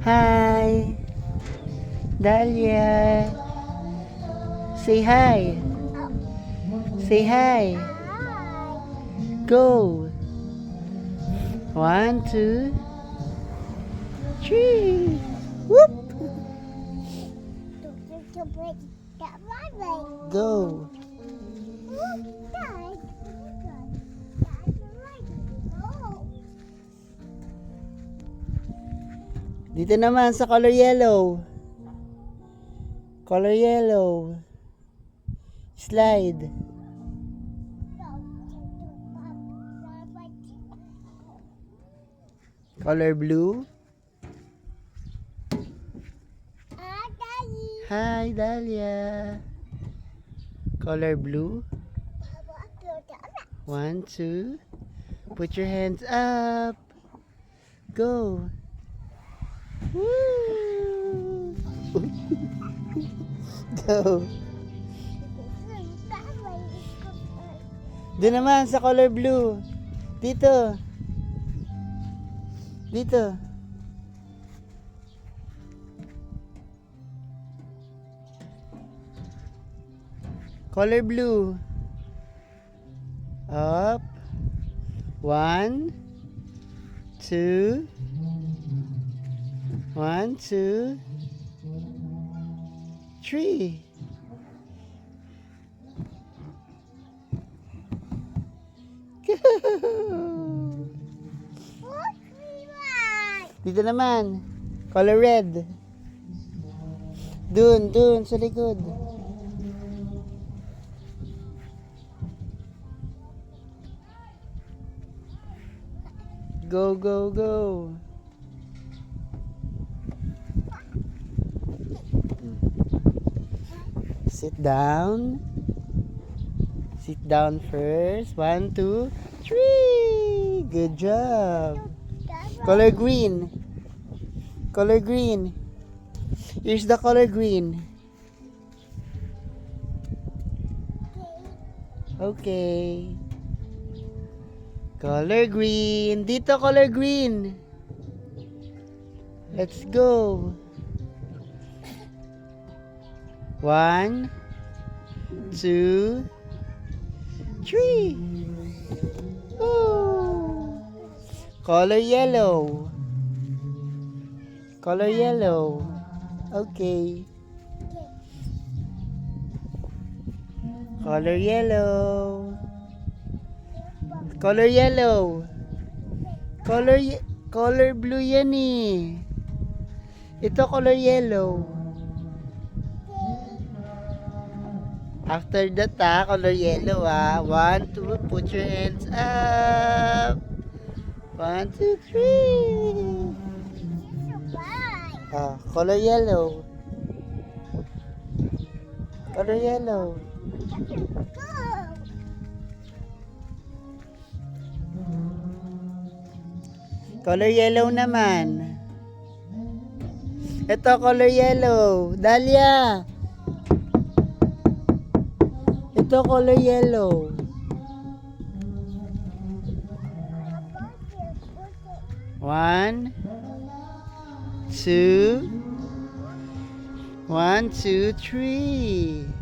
Hi, Dahlia. Say hi. Say hi. Go. 1, 2, 3. Whoop. Go. Dito naman sa color yellow. Color yellow. Slide. Color blue. Hi, Dahlia. Color blue. 1, 2. Put your hands up. Go. Woo. Go. Doon naman sa color blue. Dito. Dito. Color blue. Up. 1, 2. 1, 2, 3. Go. Dito naman. Color red. Dun sa likod. Go, go, go. Sit down. Sit down first. 1, 2, 3. Good job. Color green. Color green. Here's the color green. Okay. Color green. Dito color green. Let's go. 1, 2, 3. Woo. Color yellow. Color yellow. Okay. Color yellow. Color yellow. Color blue yan eh. Ito color yellow. After that color yellow 1, 2, put your hands up. 1, 2, 3. Color yellow. Color yellow. Color yellow naman. Ito color yellow. Dahlia. Ito color yellow. One, two, 1, 2, 3.